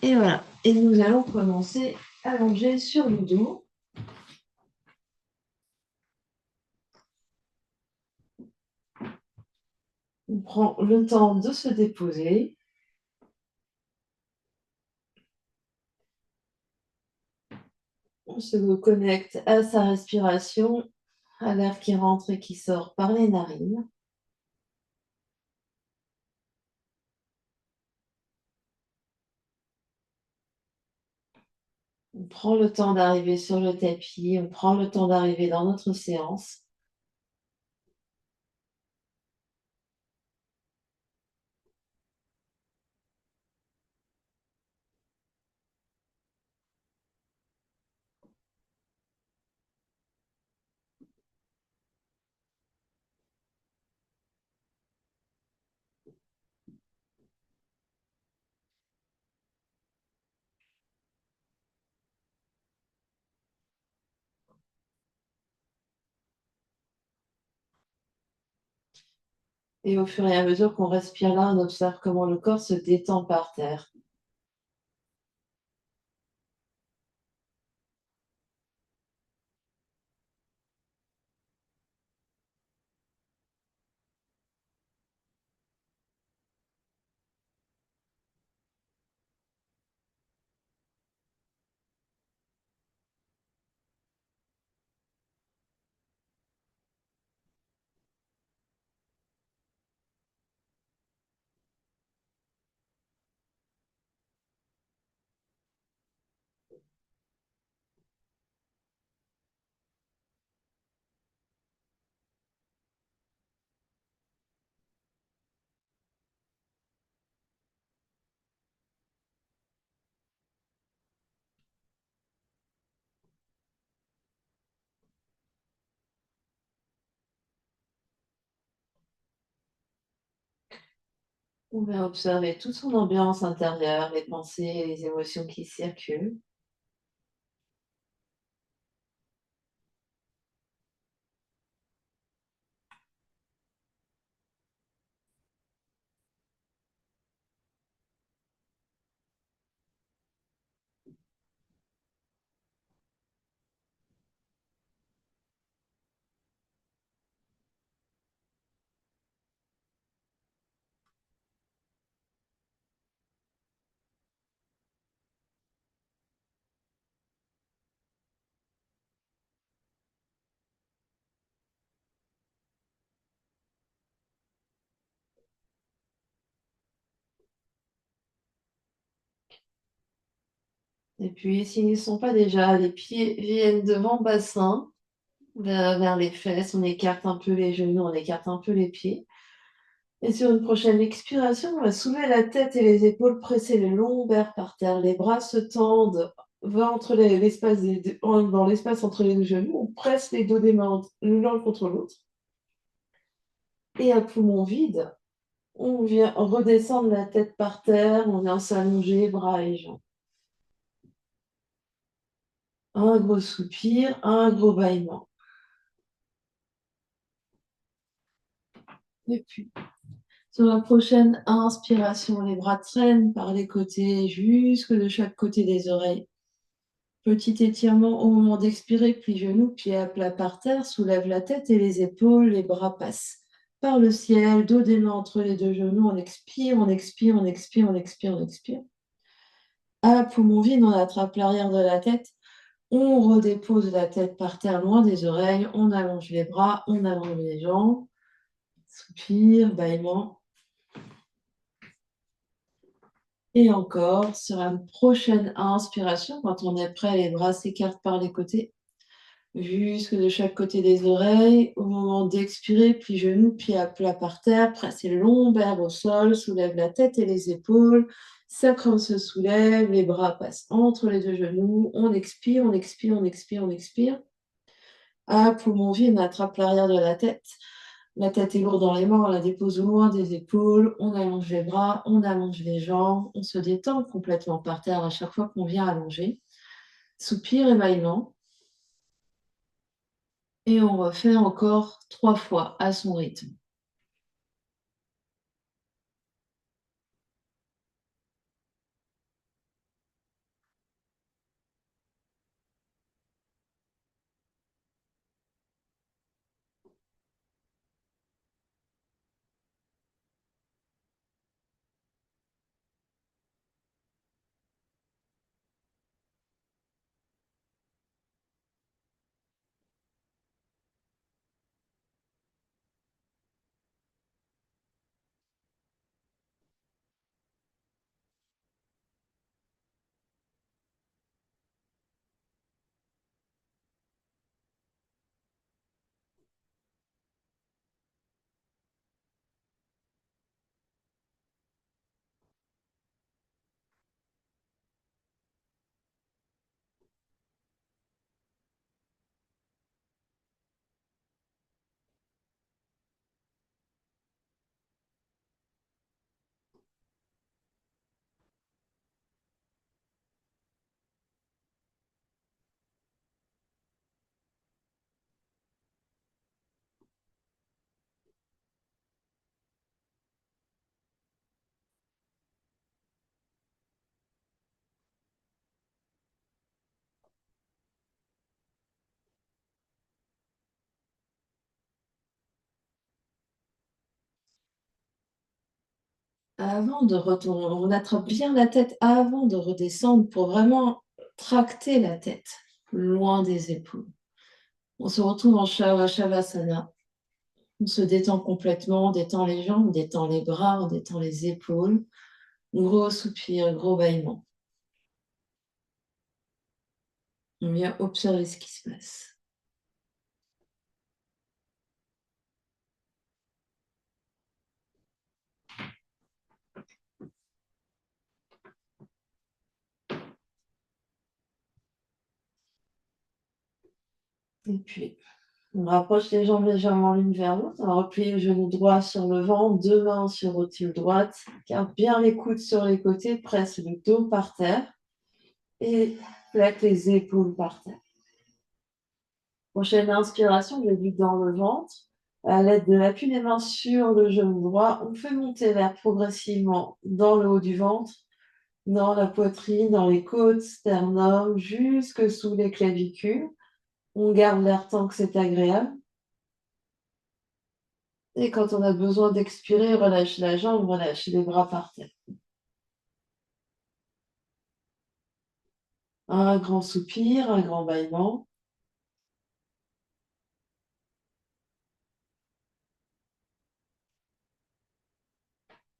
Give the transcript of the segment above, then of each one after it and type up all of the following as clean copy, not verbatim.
Et voilà. Et nous allons commencer allongé sur le dos. On prend le temps de se déposer. On se connecte à sa respiration, à l'air qui rentre et qui sort par les narines. On prend le temps d'arriver sur le tapis, on prend le temps d'arriver dans notre séance. Et au fur et à mesure qu'on respire là, on observe comment le corps se détend par terre. On va observer toute son ambiance intérieure, les pensées et les émotions qui circulent. Et puis, s'ils ne sont pas déjà, les pieds viennent devant le bassin, vers les fesses, on écarte un peu les genoux, on écarte un peu les pieds. Et sur une prochaine expiration, on va soulever la tête et les épaules, presser les lombaires par terre. Les bras se tendent dans l'espace entre les deux genoux. On presse les dos des mains l'un contre l'autre. Et à poumon vide, on vient redescendre la tête par terre, on vient s'allonger, bras et jambes. Un gros soupir, un gros bâillement. Et puis, sur la prochaine inspiration, les bras traînent par les côtés jusque de chaque côté des oreilles. Petit étirement au moment d'expirer, plie genoux, pieds à plat par terre, soulève la tête et les épaules, les bras passent par le ciel, dos des mains entre les deux genoux, on expire, on expire, on expire, on expire, on expire. À poumon vide, on attrape l'arrière de la tête, on redépose la tête par terre loin des oreilles, on allonge les bras, on allonge les jambes, soupir, bâillement. Et encore, sur la prochaine inspiration, quand on est prêt, les bras s'écartent par les côtés, jusque de chaque côté des oreilles. Au moment d'expirer, plie genoux, pieds à plat par terre, pressez le lombaire au sol, soulève la tête et les épaules, sacrum se soulève, les bras passent entre les deux genoux, on expire, on expire, on expire, on expire. À poumon vide, on attrape l'arrière de la tête. La tête est lourde dans les mains, on la dépose au loin des épaules, on allonge les bras, on allonge les jambes, on se détend complètement par terre à chaque fois qu'on vient allonger. Soupir et bâillement. Et on refait encore 3 fois à son rythme. Avant de retourner, on attrape bien la tête avant de redescendre pour vraiment tracter la tête, loin des épaules. On se retrouve en Shavasana. On se détend complètement, on détend les jambes, on détend les bras, on détend les épaules. Gros soupir, gros bâillement. On vient observer ce qui se passe. Et puis, on rapproche les jambes légèrement l'une vers l'autre. On replie le genou droit sur le ventre, deux mains sur rotule droite. Garde bien les coudes sur les côtés, presse le dos par terre et plaque les épaules par terre. Prochaine inspiration, je vide dans le ventre. À l'aide de l'appui des mains sur le genou droit, on fait monter l'air progressivement dans le haut du ventre, dans la poitrine, dans les côtes, sternum, jusque sous les clavicules. On garde l'air tant que c'est agréable. Et quand on a besoin d'expirer, relâche la jambe, relâche les bras par terre. Un grand soupir, un grand bâillement.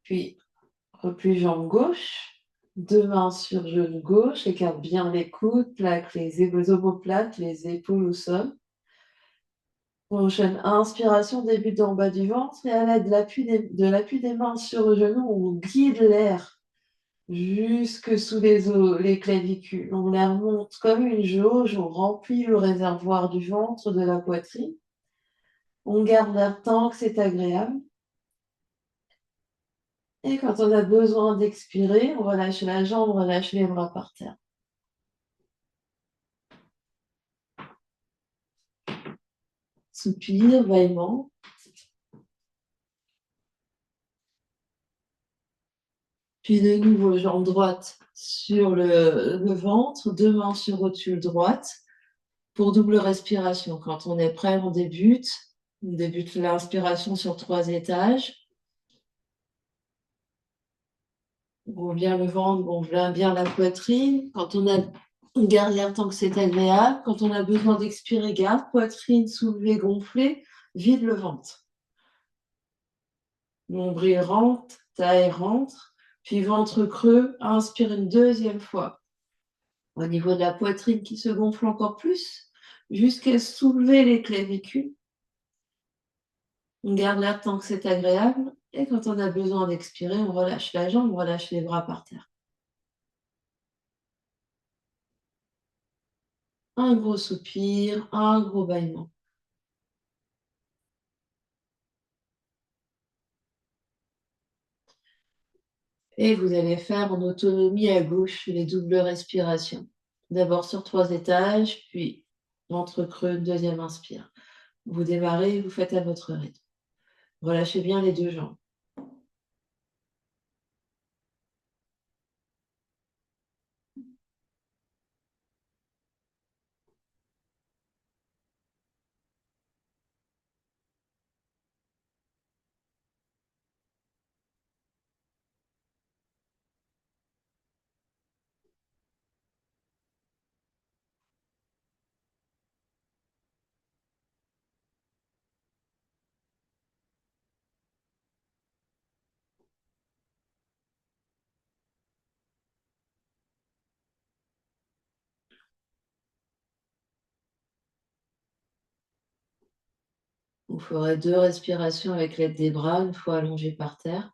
Puis, replie jambe gauche. Deux mains sur genou gauche. Écarte bien les coudes, plaque les omoplates, les épaules au sol. Prochaine inspiration, débute en bas du ventre et à l'aide de l'appui des mains sur le genou, on guide l'air jusque sous les clavicules. On l'air monte comme une jauge, on remplit le réservoir du ventre, de la poitrine. On garde l'air tant que c'est agréable. Et quand on a besoin d'expirer, on relâche la jambe, on relâche les bras par terre. Soupir, bâillement. Puis de nouveau, jambe droite sur le ventre, deux mains sur rotule droite pour double respiration. Quand on est prêt, on débute. On débute l'inspiration sur 3 étages. On gonfle bien le ventre, on gonfle bien la poitrine. On garde l'air tant que c'est agréable. Quand on a besoin d'expirer, garde poitrine soulevée, gonflée, vide le ventre. Nombril rentre, taille rentre, puis ventre creux, inspire une deuxième fois. Au niveau de la poitrine qui se gonfle encore plus, jusqu'à soulever les clavicules. On garde l'air tant que c'est agréable. Et quand on a besoin d'expirer, on relâche la jambe, on relâche les bras par terre. Un gros soupir, un gros bâillement. Et vous allez faire en autonomie à gauche les doubles respirations. D'abord sur 3 étages, puis ventre creux, deuxième inspire. Vous démarrez, vous faites à votre rythme. Relâchez bien les deux jambes. Vous ferez 2 respirations avec l'aide des bras, une fois allongé par terre.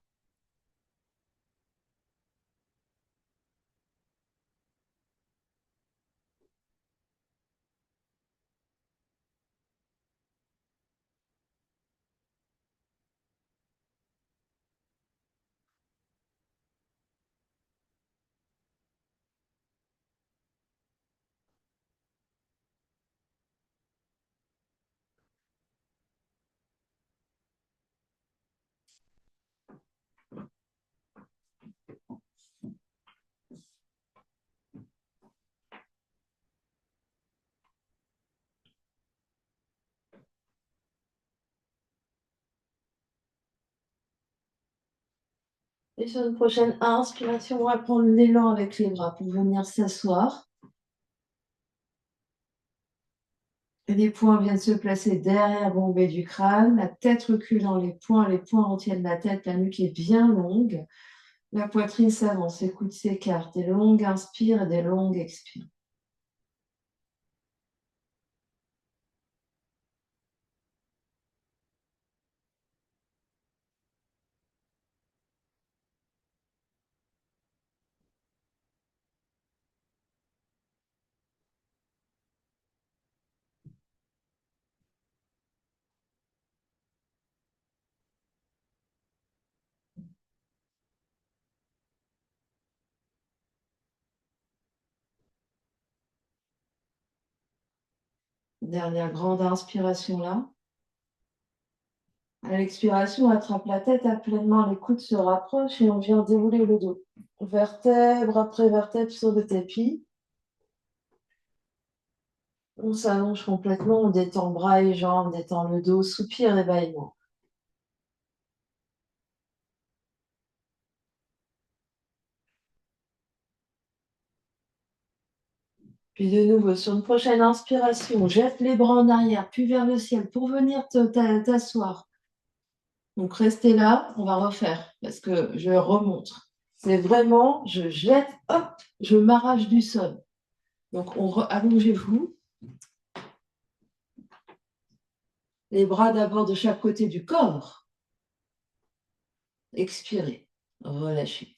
Et sur une prochaine inspiration, on va prendre l'élan avec les bras pour venir s'asseoir. Les poings viennent se placer derrière bombée du crâne, la tête recule dans les poings retiennent la tête, la nuque est bien longue, la poitrine s'avance, les coudes s'écartent, des longues inspires et des longues expires. Dernière grande inspiration là. À l'expiration, attrape la tête à pleine main, les coudes se rapprochent et on vient dérouler le dos. Vertèbre après vertèbre sur le tapis. On s'allonge complètement, on détend bras et jambes, on détend le dos, soupir et bâillement. Puis de nouveau, sur une prochaine inspiration, jette les bras en arrière, puis vers le ciel pour venir t'asseoir. Donc restez là, on va refaire parce que je remonte. C'est vraiment, je jette, hop, je m'arrache du sol. Donc allongez-vous. Les bras d'abord de chaque côté du corps. Expirez, relâchez.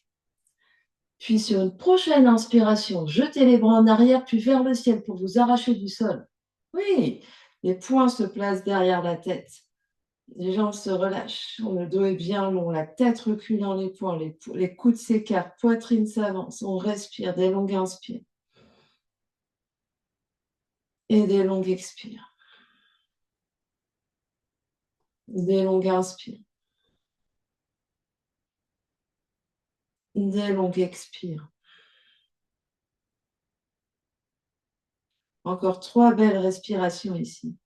Puis sur une prochaine inspiration, jetez les bras en arrière, puis vers le ciel pour vous arracher du sol. Oui, les poings se placent derrière la tête. Les jambes se relâchent, le dos est bien long, la tête recule dans les poings, les coudes s'écartent, poitrine s'avance, on respire, des longues inspires et des longues expires. Des longues inspires, des longues expires. Encore 3 belles respirations ici.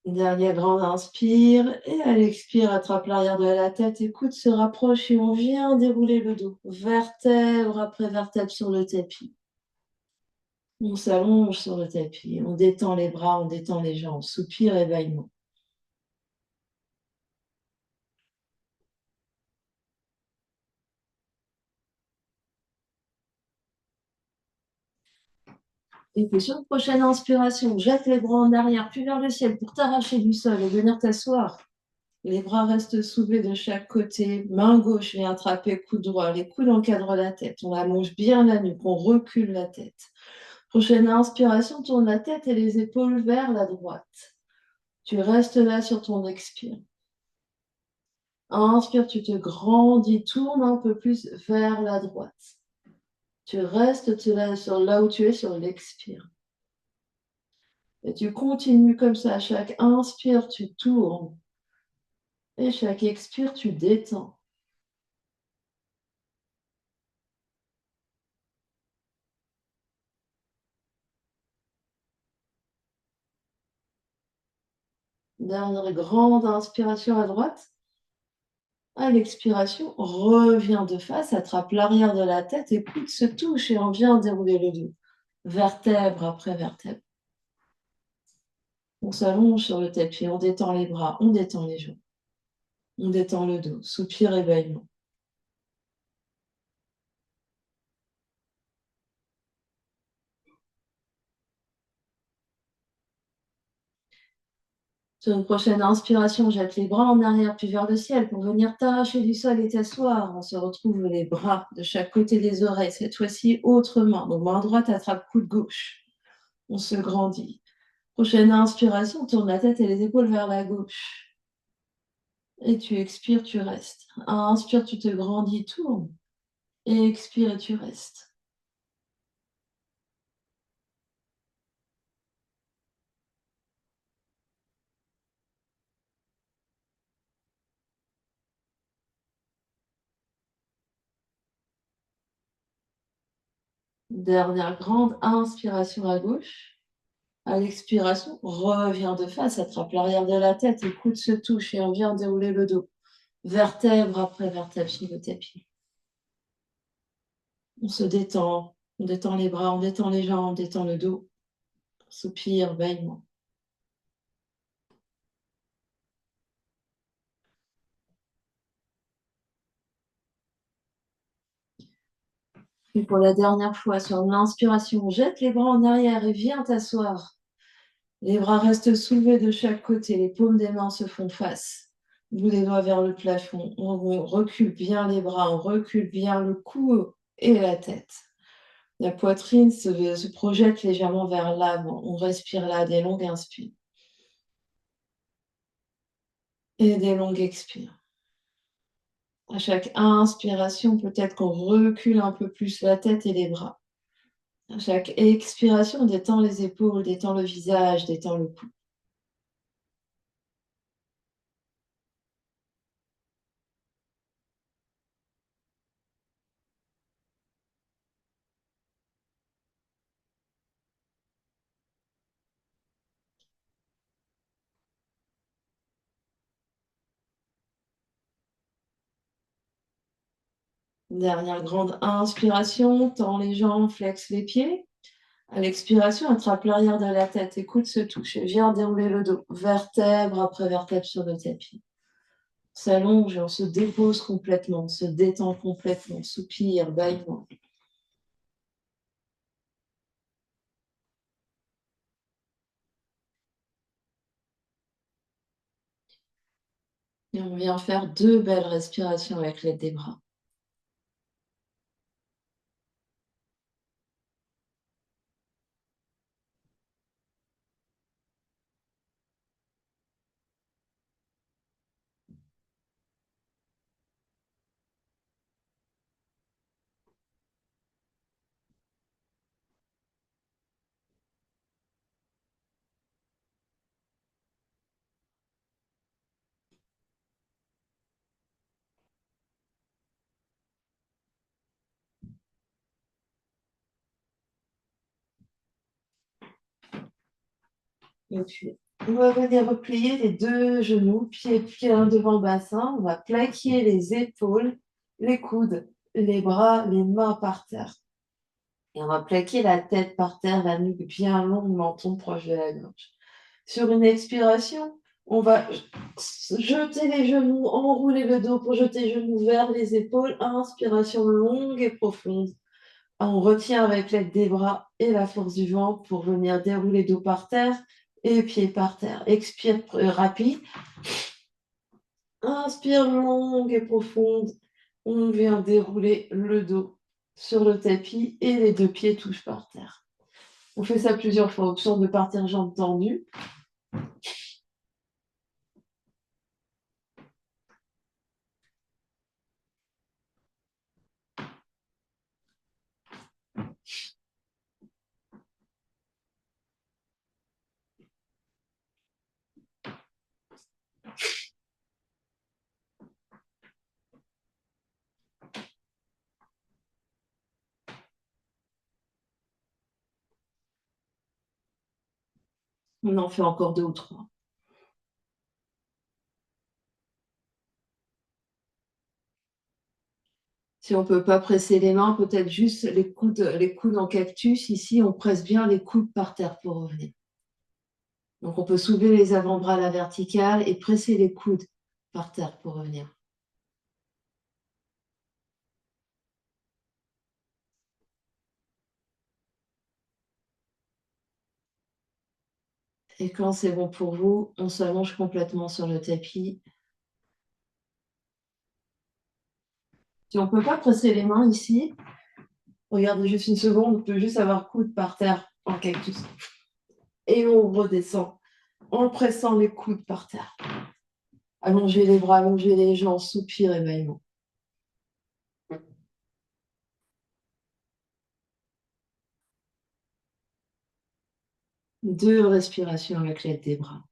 Dernière grande inspire et à l'expire, attrape l'arrière de la tête, écoute, se rapproche et on vient dérouler le dos. Vertèbre après vertèbre sur le tapis. On s'allonge sur le tapis, on détend les bras, on détend les jambes, soupir et bâillement. Et puis sur une prochaine inspiration, jette les bras en arrière, puis vers le ciel pour t'arracher du sol et venir t'asseoir. Les bras restent soulevés de chaque côté, main gauche vient attraper coude droit, les coudes encadrent la tête, on allonge bien la nuque, on recule la tête. Prochaine inspiration, tourne la tête et les épaules vers la droite. Tu restes là sur ton expire. Inspire, tu te grandis, tourne un peu plus vers la droite. Tu restes là où tu es sur l'expire. Et tu continues comme ça. Chaque inspire, tu tournes. Et chaque expire, tu détends. Dernière grande inspiration à droite. À l'expiration, reviens de face, attrape l'arrière de la tête, écoute, se touche et on vient dérouler le dos. Vertèbre après vertèbre. On s'allonge sur le tapis, on détend les bras, on détend les jambes, on détend le dos, soupir et bâillement. Sur une prochaine inspiration, jette les bras en arrière puis vers le ciel pour venir t'arracher du sol et t'asseoir. On se retrouve les bras de chaque côté des oreilles, cette fois-ci autrement. Donc main droite attrape coude gauche. On se grandit. Prochaine inspiration, tourne la tête et les épaules vers la gauche. Et tu expires, tu restes. Inspire, tu te grandis, tourne. Et expire et tu restes. Dernière grande inspiration à gauche. À l'expiration, reviens de face, attrape l'arrière de la tête, les coudes se touchent et on vient dérouler le dos. Vertèbre après vertèbre sur le tapis. On se détend, on détend les bras, on détend les jambes, on détend le dos. Soupir, bâillement. Et pour la dernière fois, sur l'inspiration, jette les bras en arrière et viens t'asseoir. Les bras restent soulevés de chaque côté, les paumes des mains se font face. Bout des doigts vers le plafond. On recule bien les bras, on recule bien le cou et la tête. La poitrine se projette légèrement vers l'avant. On respire là, des longues inspires. Et des longues expires. À chaque inspiration, peut-être qu'on recule un peu plus la tête et les bras. À chaque expiration, on détend les épaules, détend le visage, détend le cou. Dernière grande inspiration, tend les jambes, flexe les pieds. À l'expiration, attrape l'arrière de la tête, les coudes se touchent. Viens dérouler le dos, vertèbre après vertèbre sur le tapis. On s'allonge et on se dépose complètement, on se détend complètement, soupir, bâillement. Et on vient faire 2 belles respirations avec l'aide des bras. Et puis, on va venir replier les 2 genoux, pieds pleins devant le bassin. On va plaquer les épaules, les coudes, les bras, les mains par terre. Et on va plaquer la tête par terre, la nuque bien longue, le menton proche de la gorge. Sur une expiration, on va jeter les genoux, enrouler le dos pour jeter les genoux vers les épaules. Inspiration longue et profonde. On retient avec l'aide des bras et la force du vent pour venir dérouler dos par terre et pieds par terre. Expire rapide. Inspire longue et profonde. On vient dérouler le dos sur le tapis et les 2 pieds touchent par terre. On fait ça plusieurs fois. Option de partir jambes tendues. On en fait encore 2 ou 3. Si on ne peut pas presser les mains, peut-être juste les coudes en cactus. Ici, on presse bien les coudes par terre pour revenir. Donc, on peut soulever les avant-bras à la verticale et presser les coudes par terre pour revenir. Et quand c'est bon pour vous, on s'allonge complètement sur le tapis. Si on ne peut pas presser les mains ici, regardez juste une seconde, on peut juste avoir coude par terre en cactus. Et on redescend en pressant les coudes par terre. Allongez les bras, allongez les jambes, soupir et bâillement. 2 respirations avec l'aide des bras.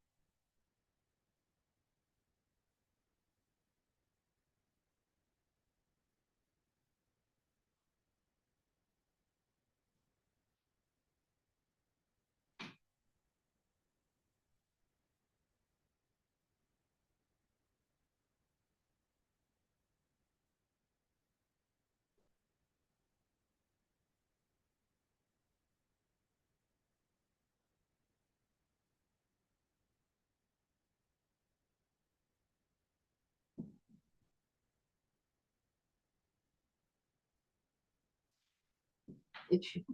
Et puis,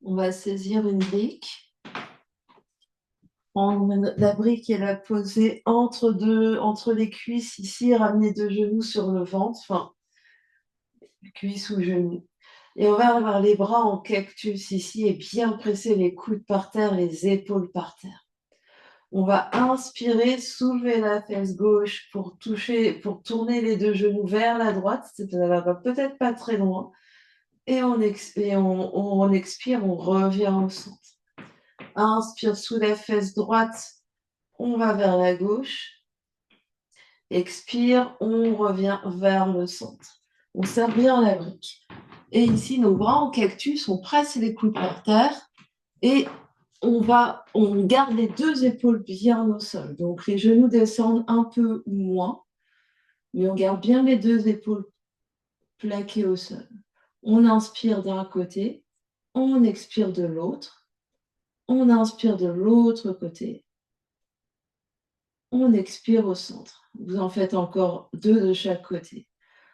on va saisir une brique. Prendre la brique et la poser entre les cuisses ici, ramener 2 genoux sur le ventre, enfin, cuisse ou genou. Et on va avoir les bras en cactus ici et bien presser les coudes par terre, les épaules par terre. On va inspirer, soulever la fesse gauche pour tourner les 2 genoux vers la droite, ça va peut-être pas très loin. Et on expire, on revient au centre. Inspire sous la fesse droite, on va vers la gauche. Expire, on revient vers le centre. On serre bien la brique. Et ici, nos bras en cactus, on presse les coudes par terre et on garde les 2 épaules bien au sol. Donc les genoux descendent un peu ou moins, mais on garde bien les 2 épaules plaquées au sol. On inspire d'un côté, on expire de l'autre, on inspire de l'autre côté, on expire au centre. Vous en faites encore 2 de chaque côté.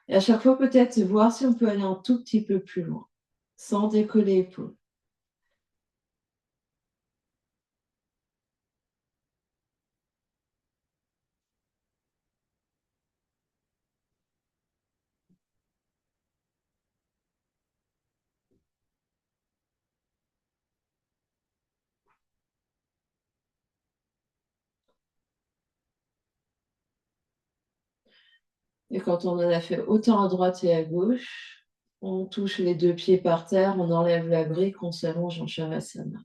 Et à chaque fois, peut-être voir si on peut aller un tout petit peu plus loin, sans décoller l'épaule. Et quand on en a fait autant à droite et à gauche, on touche les 2 pieds par terre, on enlève la brique, on s'allonge en Shavasana.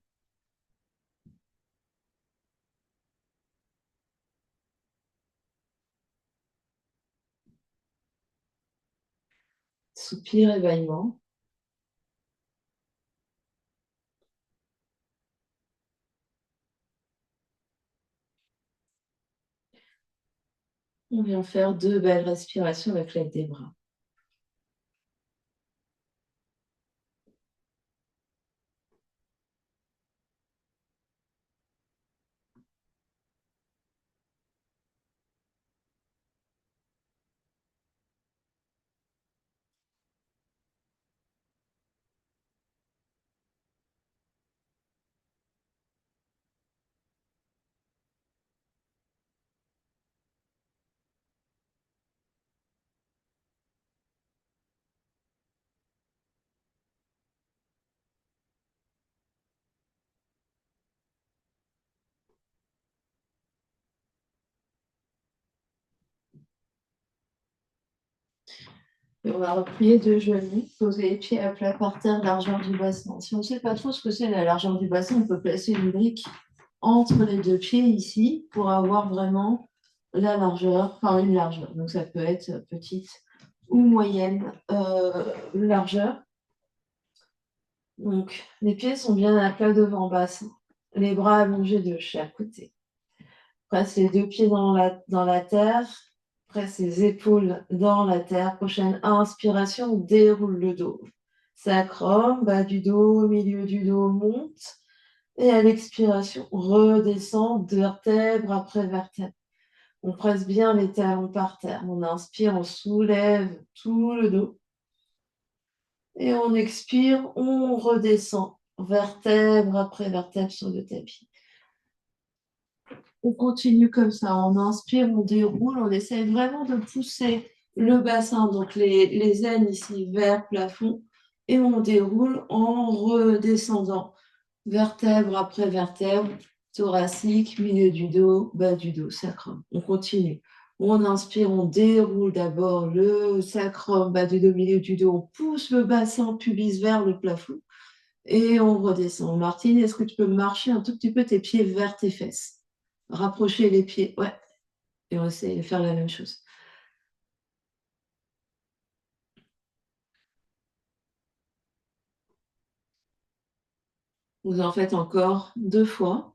Soupir et bâillement. On vient faire 2 belles respirations avec l'aide des bras. Et on va replier 2 genoux, poser les pieds à plat par terre, largeur du bassin. Si on ne sait pas trop ce que c'est la largeur du bassin, on peut placer une brique entre les 2 pieds ici pour avoir vraiment la largeur, enfin une largeur. Donc ça peut être petite ou moyenne largeur. Donc les pieds sont bien à plat devant bassin, les bras allongés de chaque côté. Presse les 2 pieds dans la terre, presse les épaules dans la terre. Prochaine inspiration, on déroule le dos. Sacrum, bas du dos, milieu du dos, monte. Et à l'expiration, redescend vertèbre après vertèbre. On presse bien les talons par terre. On inspire, on soulève tout le dos. Et on expire, on redescend vertèbre après vertèbre sur le tapis. On continue comme ça. On inspire, on déroule, on essaye vraiment de pousser le bassin, donc les aines ici vers plafond. Et on déroule en redescendant vertèbre après vertèbre, thoracique, milieu du dos, bas du dos, sacrum. On continue. On inspire, on déroule d'abord le sacrum, bas du dos, milieu du dos. On pousse le bassin, pubis vers le plafond. Et on redescend. Martine, est-ce que tu peux marcher un tout petit peu tes pieds vers tes fesses? Rapprocher les pieds. Ouais. Et on essaie de faire la même chose. Vous en faites encore 2 fois.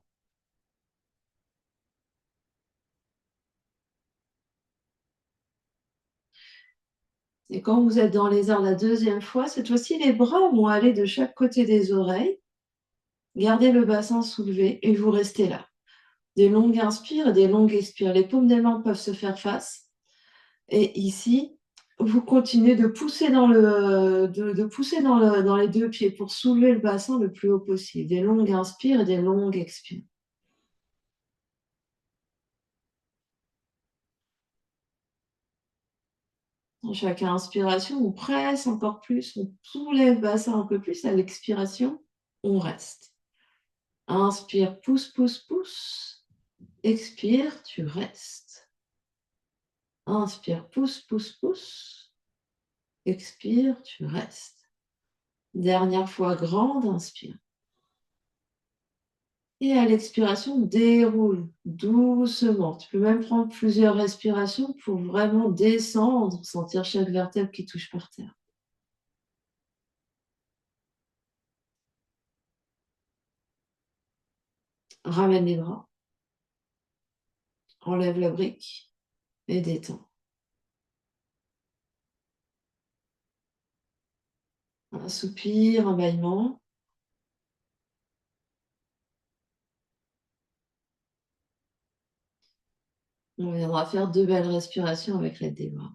Et quand vous êtes dans les airs la 2e fois, cette fois-ci, les bras vont aller de chaque côté des oreilles. Gardez le bassin soulevé et vous restez là. Des longues inspires et des longues expires. Les paumes des mains peuvent se faire face. Et ici, vous continuez de pousser dans les 2 pieds pour soulever le bassin le plus haut possible. Des longues inspires et des longues expires. Dans chaque inspiration, on presse encore plus, on soulève le bassin un peu plus. À l'expiration, on reste. Inspire, pousse, pousse, pousse. Expire, tu restes. Inspire, pousse, pousse, pousse. Expire, tu restes. Dernière fois, grande inspire. Et à l'expiration, déroule doucement. Tu peux même prendre plusieurs respirations pour vraiment descendre, sentir chaque vertèbre qui touche par terre. Ramène les bras, enlève la brique et détends. Un soupir, un bâillement. On viendra faire 2 belles respirations avec l'aide des bras.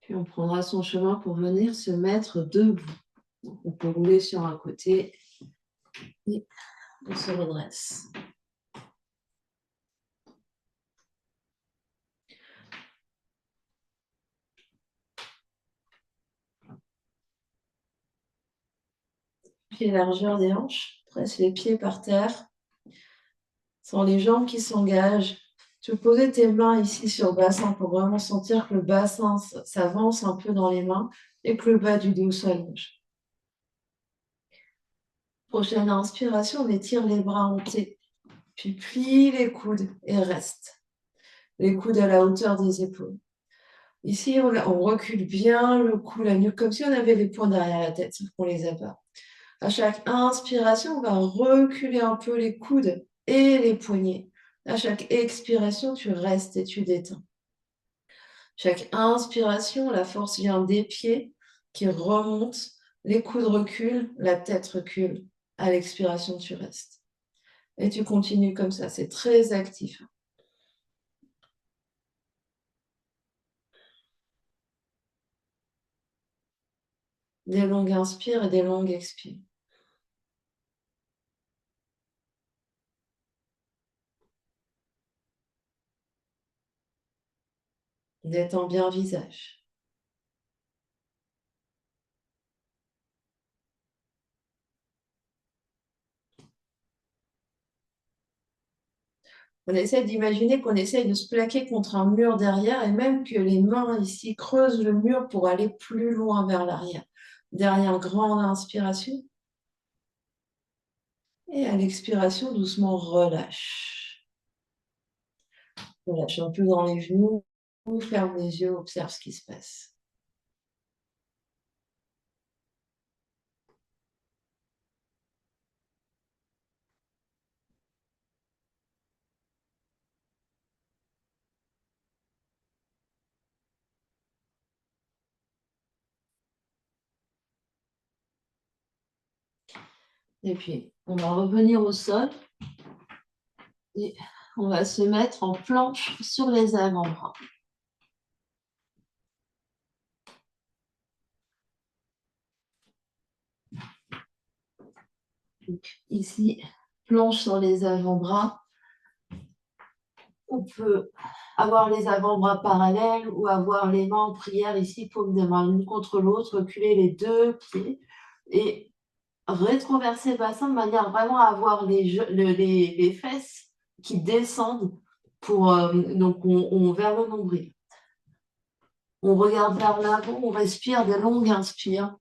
Puis on prendra son chemin pour venir se mettre debout. Donc on peut rouler sur un côté et on se redresse. Pied largeur des hanches, presse les pieds par terre, sans les jambes qui s'engagent. Tu peux poser tes mains ici sur le bassin pour vraiment sentir que le bassin s'avance un peu dans les mains et que le bas du dos s'allonge. Prochaine inspiration, on étire les bras en T, puis plie les coudes et reste. Les coudes à la hauteur des épaules. Ici, on recule bien le cou, la nuque, comme si on avait les poings derrière la tête, sauf qu'on les a pas. À chaque inspiration, on va reculer un peu les coudes et les poignets. À chaque expiration, tu restes et tu détends. Chaque inspiration, la force vient des pieds qui remontent, les coudes reculent, la tête recule. À l'expiration, tu restes. Et tu continues comme ça, c'est très actif. Des longues inspires et des longues expires. Détends bien le visage. On essaie d'imaginer qu'on essaye de se plaquer contre un mur derrière et même que les mains ici creusent le mur pour aller plus loin vers l'arrière. Derrière, grande inspiration. Et à l'expiration, doucement relâche. Relâche un peu dans les genoux, ferme les yeux, observe ce qui se passe. Et puis, on va revenir au sol et on va se mettre en planche sur les avant-bras. Donc, ici, planche sur les avant-bras. On peut avoir les avant-bras parallèles ou avoir les mains en prière ici, paume des mains l'une contre l'autre, reculer les 2 pieds et rétroverser le bassin de manière vraiment à avoir les fesses qui descendent pour, donc on vers le nombril. On regarde vers l'avant, on respire des longues inspires.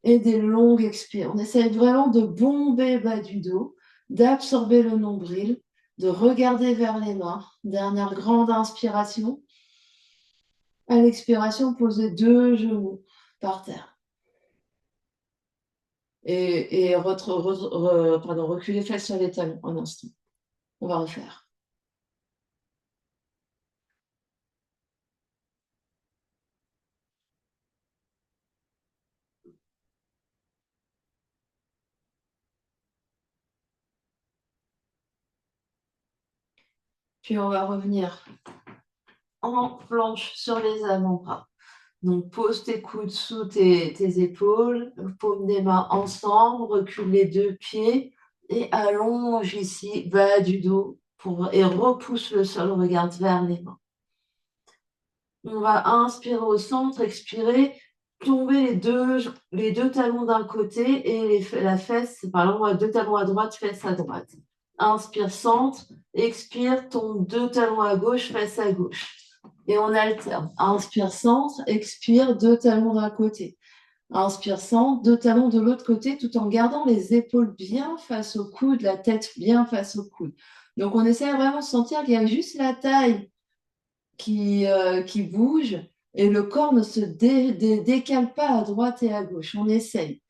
et des longues expires. On essaye vraiment de bomber le bas du dos, d'absorber le nombril, de regarder vers les mains. Dernière grande inspiration. À l'expiration, posez 2 genoux par terre. Et reculer fesses sur les talons un instant. On va refaire. Puis on va revenir en planche sur les avant-bras. Donc pose tes coudes sous tes épaules, paume des mains ensemble, recule les 2 pieds et allonge ici, bas du dos et repousse le sol, regarde vers les mains. On va inspirer au centre, expirer, tomber les deux talons d'un côté et la fesse, par exemple, 2 talons à droite, fesse à droite. Inspire, centre, expire, tombe 2 talons à gauche, fesse à gauche. Et on alterne. Inspire, centre, expire, 2 talons d'un côté. Inspire, centre, 2 talons de l'autre côté, tout en gardant les épaules bien face au coude, la tête bien face au coude. Donc, on essaie vraiment de sentir qu'il y a juste la taille qui bouge et le corps ne se décale pas à droite et à gauche. On essaye.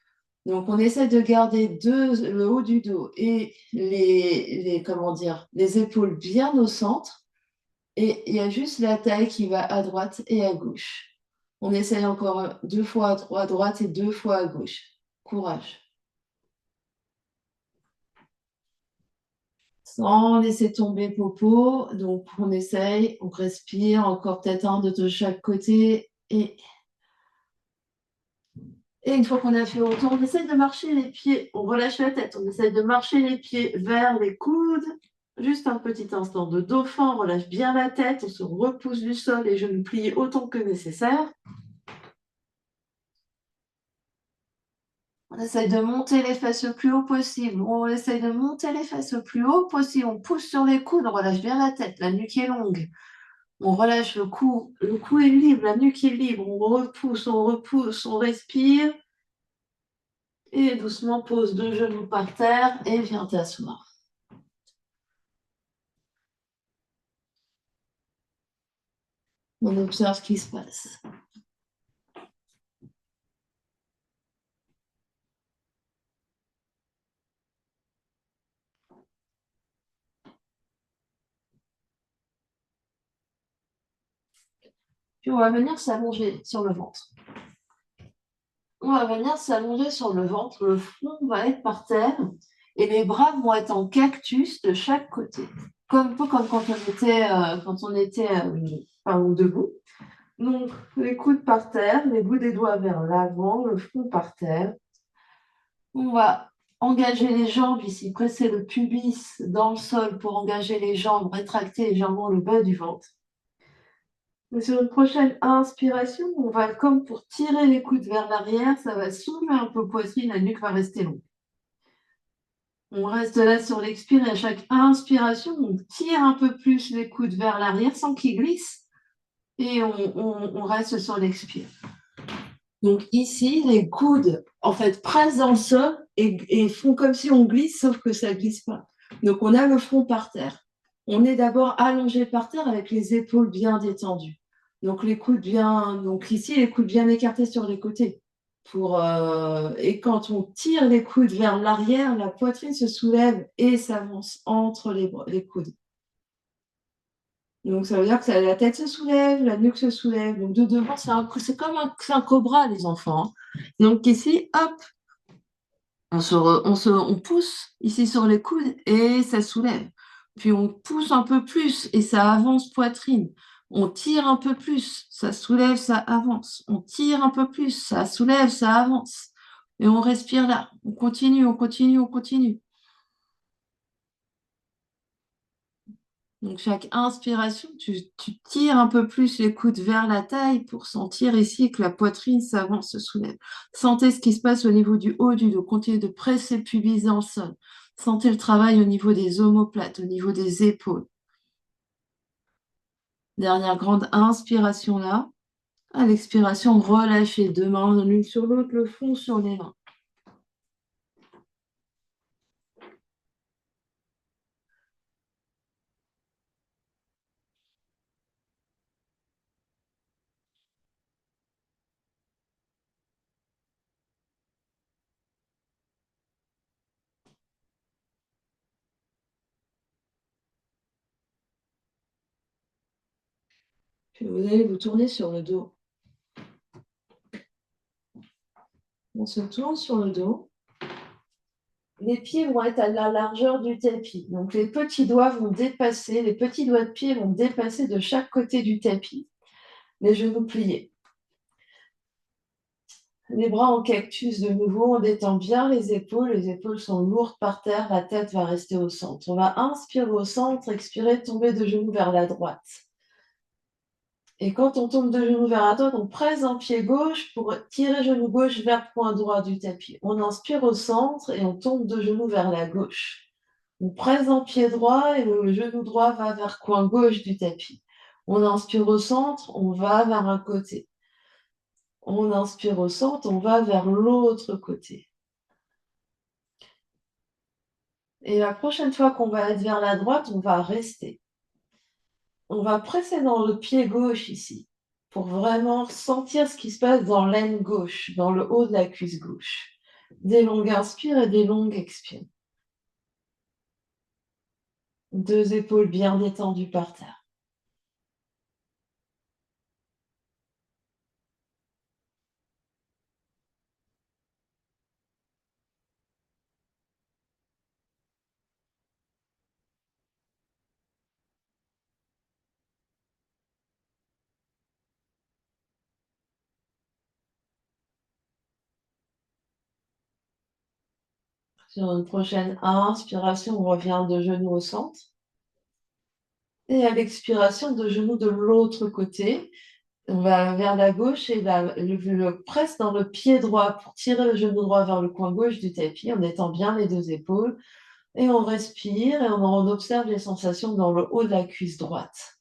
Donc, on essaie de garder le haut du dos et les épaules bien au centre. Et il y a juste la taille qui va à droite et à gauche. On essaye encore 2 fois à droite et 2 fois à gauche. Courage. Sans laisser tomber popo. Donc, on essaye, on respire, encore peut-être un de chaque côté. Et une fois qu'on a fait autant, on essaye de marcher les pieds, on relâche la tête, on essaye de marcher les pieds vers les coudes. Juste un petit instant de dauphin, on relâche bien la tête, on se repousse du sol, les genoux pliés autant que nécessaire. On essaye de monter les fesses le plus haut possible. On essaye de monter les fesses le plus haut possible. On pousse sur les coudes, on relâche bien la tête, la nuque est longue. On relâche le cou est libre, la nuque est libre. On repousse, on respire. Et doucement, pose 2 genoux par terre et viens t'asseoir. On observe ce qui se passe. Puis on va venir s'allonger sur le ventre. On va venir s'allonger sur le ventre, le front va être par terre et les bras vont être en cactus de chaque côté. Un peu comme quand on était debout. Donc, les coudes par terre, les bouts des doigts vers l'avant, le front par terre. On va engager les jambes ici, presser le pubis dans le sol pour engager les jambes, rétracter légèrement le bas du ventre. Et sur une prochaine inspiration, on va, comme pour tirer les coudes vers l'arrière, ça va soulever un peu poitrine, la nuque va rester longue. On reste là sur l'expire et à chaque inspiration, on tire un peu plus les coudes vers l'arrière sans qu'ils glissent et on reste sur l'expire. Donc ici, les coudes, en fait, pressent dans le sol et font comme si on glisse, sauf que ça ne glisse pas. Donc on a le front par terre. On est d'abord allongé par terre avec les épaules bien détendues. Donc donc ici, les coudes bien écartés sur les côtés. Et quand on tire les coudes vers l'arrière, la poitrine se soulève et s'avance entre les coudes. Donc, ça veut dire que la tête se soulève, la nuque se soulève. Donc, de devant, c'est comme un cobra, les enfants. Donc, ici, hop, on pousse ici sur les coudes et ça soulève. Puis, on pousse un peu plus et ça avance poitrine. On tire un peu plus, ça soulève, ça avance. On tire un peu plus, ça soulève, ça avance. Et on respire là. On continue, on continue, on continue. Donc, chaque inspiration, tu tires un peu plus les coudes vers la taille pour sentir ici que la poitrine s'avance, se soulève. Sentez ce qui se passe au niveau du haut du dos. Continuez de presser le pubis dans le sol. Sentez le travail au niveau des omoplates, au niveau des épaules. Dernière grande inspiration là. À l'expiration, relâchez 2 mains l'une sur l'autre, le front sur les mains. Puis vous allez vous tourner sur le dos. On se tourne sur le dos. Les pieds vont être à la largeur du tapis. Donc les petits doigts vont dépasser, les petits doigts de pied vont dépasser de chaque côté du tapis. Les genoux pliés. Les bras en cactus de nouveau, on détend bien les épaules sont lourdes par terre, la tête va rester au centre. On va inspirer au centre, expirer, tomber de genoux vers la droite. Et quand on tombe de genoux vers la droite, on presse un pied gauche pour tirer genou gauche vers le point droit du tapis. On inspire au centre et on tombe de genoux vers la gauche. On presse un pied droit et le genou droit va vers le coin gauche du tapis. On inspire au centre, on va vers un côté. On inspire au centre, on va vers l'autre côté. Et la prochaine fois qu'on va être vers la droite, on va rester. On va presser dans le pied gauche ici, pour vraiment sentir ce qui se passe dans l'aine gauche, dans le haut de la cuisse gauche. Des longues inspires et des longues expires. 2 épaules bien détendues par terre. Sur une prochaine inspiration, on revient de genoux au centre. Et à l'expiration, de genoux de l'autre côté. On va vers la gauche et le presse dans le pied droit pour tirer le genou droit vers le coin gauche du tapis en étend bien les 2 épaules. Et on respire et on observe les sensations dans le haut de la cuisse droite.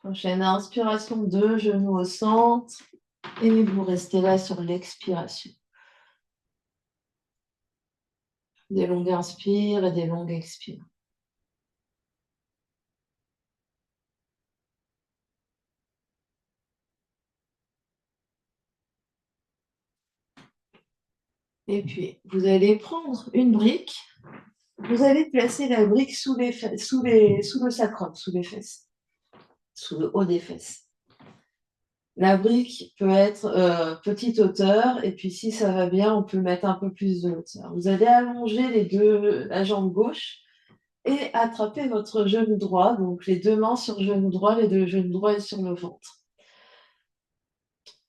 Prochaine inspiration, 2 genoux au centre. Et vous restez là sur l'expiration. Des longues inspires et des longues expires. Et puis, vous allez prendre une brique. Vous allez placer la brique sous le sacrum, sous les fesses, sous le haut des fesses. La brique peut être petite hauteur, et puis si ça va bien, on peut mettre un peu plus de hauteur. Vous allez allonger la jambe gauche et attraper votre genou droit, donc les 2 mains sur le genou droit, les 2 genoux droits sur le ventre.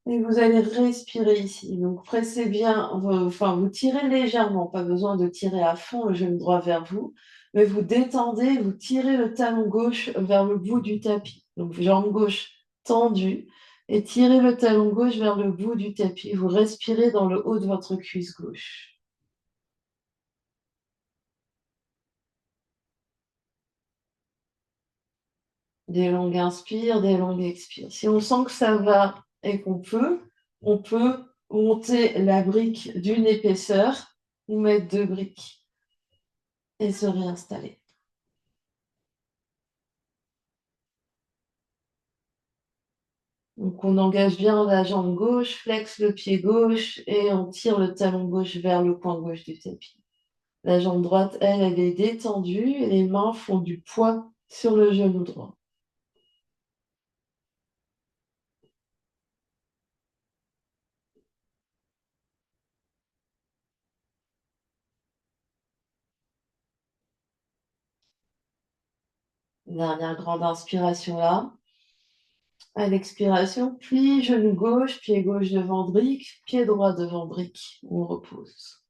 Et vous allez respirer ici. Donc pressez bien, vous tirez légèrement, pas besoin de tirer à fond le genou droit vers vous, mais vous détendez, vous tirez le talon gauche vers le bout du tapis. Donc jambe gauche tendue et tirez le talon gauche vers le bout du tapis. Vous respirez dans le haut de votre cuisse gauche. Des longues inspires, des longues expires. Si on sent que ça va et on peut monter la brique d'une épaisseur ou mettre 2 briques et se réinstaller. Donc on engage bien la jambe gauche, flexe le pied gauche et on tire le talon gauche vers le coin gauche du tapis. La jambe droite, elle est détendue et les mains font du poids sur le genou droit. Dernière grande inspiration là. À l'expiration, plie genou gauche, pied gauche devant brique, pied droit devant brique. On repose.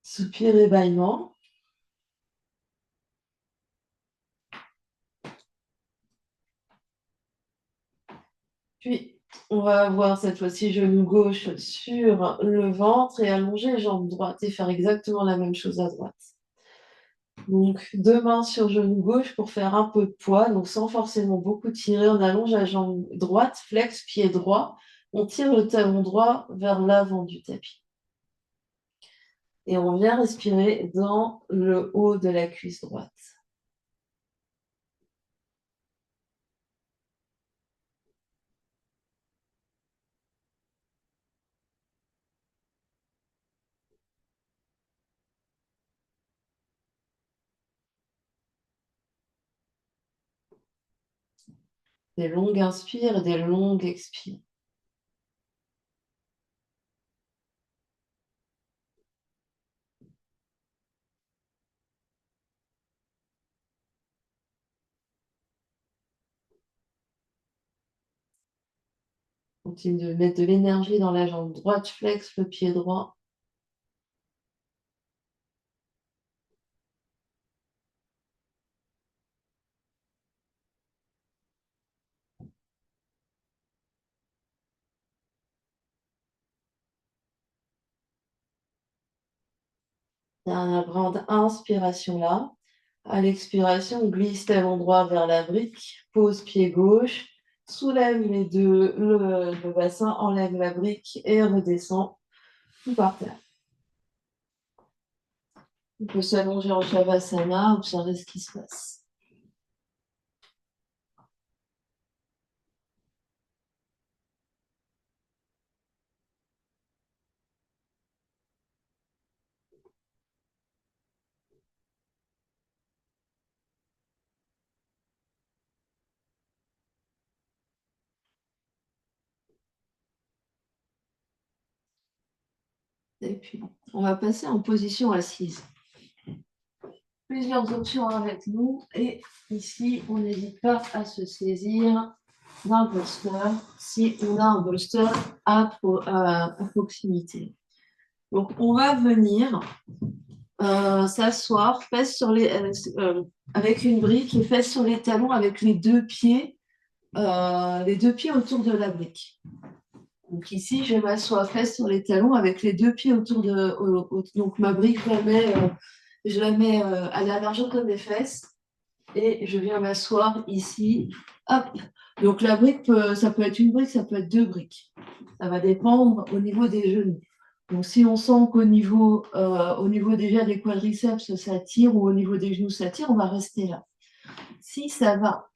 Soupir et bâillement. Puis, on va avoir cette fois-ci genou gauche sur le ventre et allonger jambe droite et faire exactement la même chose à droite. Donc, deux mains sur genou gauche pour faire un peu de poids, donc sans forcément beaucoup tirer. On allonge la jambe droite, flex, pied droit. On tire le talon droit vers l'avant du tapis. Et on vient respirer dans le haut de la cuisse droite. Des longues inspires et des longues expires. Continue de mettre de l'énergie dans la jambe droite, flex le pied droit. Dernière grande inspiration là. À l'expiration, on glisse talon droit vers la brique, pose pied gauche, soulève les deux, le bassin, enlève la brique et redescend tout par terre. On peut s'allonger en Shavasana, observer ce qui se passe. Et puis, on va passer en position assise. Plusieurs options avec nous. Et ici, on n'hésite pas à se saisir d'un bolster si on a un bolster à proximité. Donc, on va venir s'asseoir, fesses sur avec une brique et fesses sur les talons avec les deux pieds autour de la brique. Donc ici, je m'assois fesses sur les talons avec les deux pieds autour de... donc ma brique, je la mets à la largeur de mes fesses et je viens m'asseoir ici. Hop. Donc la brique, ça peut être une brique, ça peut être deux briques. Ça va dépendre au niveau des genoux. Donc si on sent qu'au niveau, au niveau déjà des quadriceps, ça tire ou au niveau des genoux, ça tire, on va rester là. Si ça va,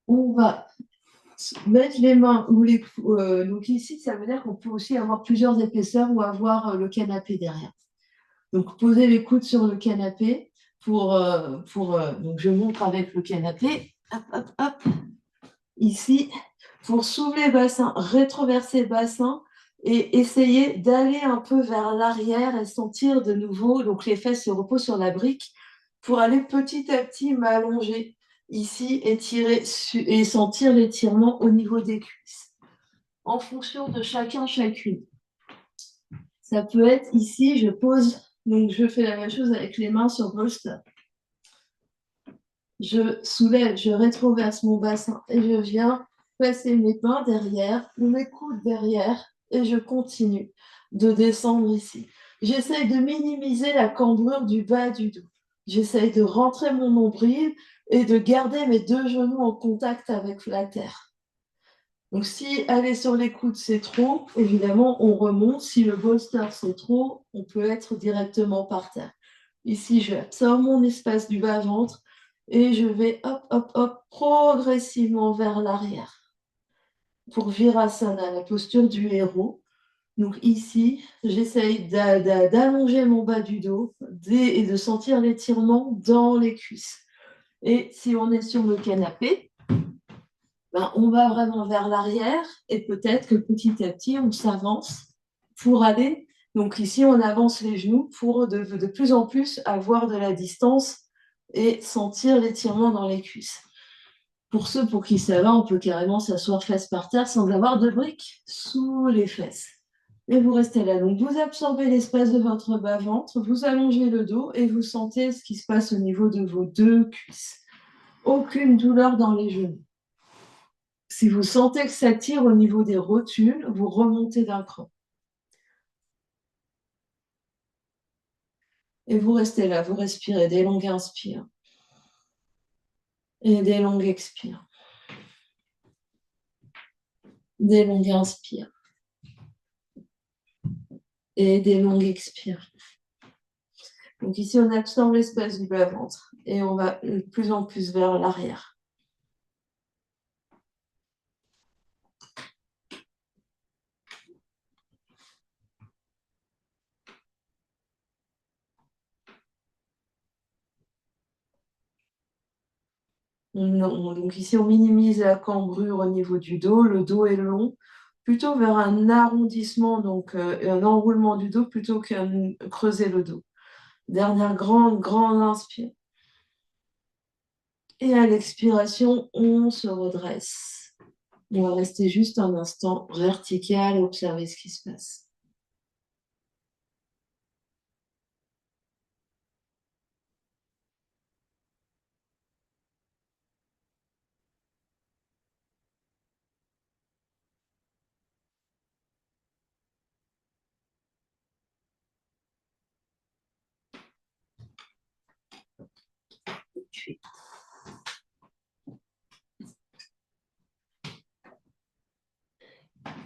on va mettre les mains ou les donc ici, ça veut dire qu'on peut aussi avoir plusieurs épaisseurs ou avoir le canapé derrière. Donc poser les coudes sur le canapé donc je montre avec le canapé. Hop, hop, hop. Ici, pour soulever bassin, rétroverser bassin et essayer d'aller un peu vers l'arrière et sentir de nouveau, donc les fesses se reposent sur la brique, pour aller petit à petit m'allonger ici et sentir l'étirement au niveau des cuisses. En fonction de chacune. Ça peut être ici, je pose, donc je fais la même chose avec les mains sur bolster. Je soulève, je rétroverse mon bassin et je viens passer mes mains derrière, mes coudes derrière et je continue de descendre ici. J'essaye de minimiser la cambrure du bas du dos. J'essaye de rentrer mon nombril et de garder mes deux genoux en contact avec la terre. Donc si aller sur les coudes c'est trop, évidemment on remonte. Si le bolster c'est trop, on peut être directement par terre. Ici je absorbe mon espace du bas-ventre et je vais hop, hop, hop, progressivement vers l'arrière pour Virasana, la posture du héros. Donc ici, j'essaye d'allonger mon bas du dos et de sentir l'étirement dans les cuisses. Et si on est sur le canapé, on va vraiment vers l'arrière et peut-être que petit à petit, on s'avance pour aller. Donc ici, on avance les genoux pour de plus en plus avoir de la distance et sentir l'étirement dans les cuisses. Pour ceux pour qui ça va, on peut carrément s'asseoir fesses par terre sans avoir de briques sous les fesses. Et vous restez là. Donc, vous absorbez l'espace de votre bas-ventre, vous allongez le dos et vous sentez ce qui se passe au niveau de vos deux cuisses. Aucune douleur dans les genoux. Si vous sentez que ça tire au niveau des rotules, vous remontez d'un cran. Et vous restez là, vous respirez des longues inspires et des longues expires. Des longues inspires et des longues expires. Donc ici, on absorbe l'espace du bas-ventre et on va de plus en plus vers l'arrière. Non, donc ici, on minimise la cambrure au niveau du dos. Le dos est long, plutôt vers un arrondissement, donc un enroulement du dos plutôt qu'un creuser le dos. Dernière grande inspire. Et à l'expiration, on se redresse. On va rester juste un instant vertical et observer ce qui se passe.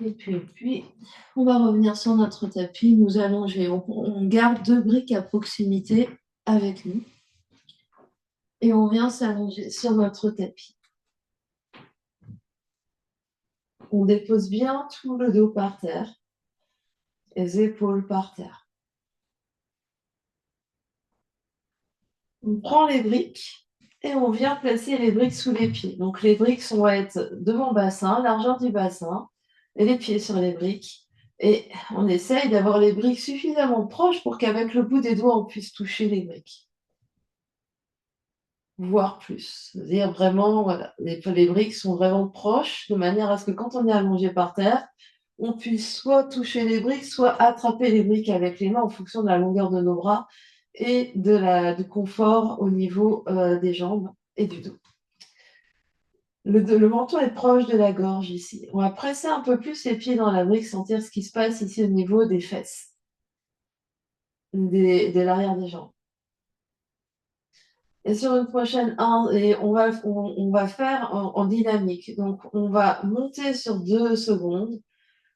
Et puis, on va revenir sur notre tapis, nous allonger. On garde deux briques à proximité avec nous. Et on vient s'allonger sur notre tapis. On dépose bien tout le dos par terre, les épaules par terre. On prend les briques et on vient placer les briques sous les pieds. Donc les briques vont être de mon bassin, largeur du bassin, et les pieds sur les briques. Et on essaye d'avoir les briques suffisamment proches pour qu'avec le bout des doigts, on puisse toucher les briques. Voire plus. C'est-à-dire vraiment, voilà, les briques sont vraiment proches, de manière à ce que quand on est allongé par terre, on puisse soit toucher les briques, soit attraper les briques avec les mains en fonction de la longueur de nos bras et du confort au niveau des jambes et du dos. Le menton est proche de la gorge ici. On va presser un peu plus les pieds dans la brique, sentir ce qui se passe ici au niveau des fesses, de l'arrière des jambes. Et sur une prochaine, et on va faire en dynamique. Donc, on va monter sur 2 secondes,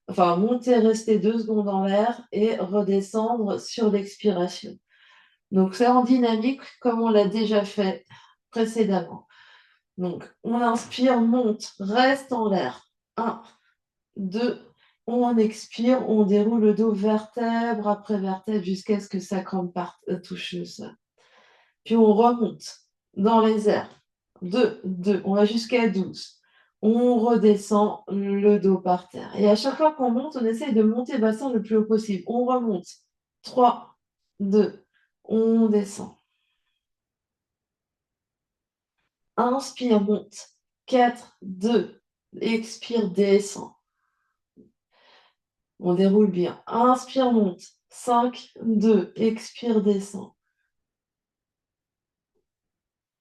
enfin, monter, rester 2 secondes en l'air et redescendre sur l'expiration. Donc, c'est en dynamique comme on l'a déjà fait précédemment. Donc, on inspire, monte, reste en l'air. 1, 2, on expire, on déroule le dos vertèbre après vertèbre jusqu'à ce que sa crâne touche le sol. Puis on remonte dans les airs. 2, 2, on va jusqu'à 12. On redescend le dos par terre. Et à chaque fois qu'on monte, on essaye de monter le bassin le plus haut possible. On remonte. 3, 2, on descend. Inspire, monte. 4, 2, expire, descend. On déroule bien. Inspire, monte. 5, 2, expire, descend.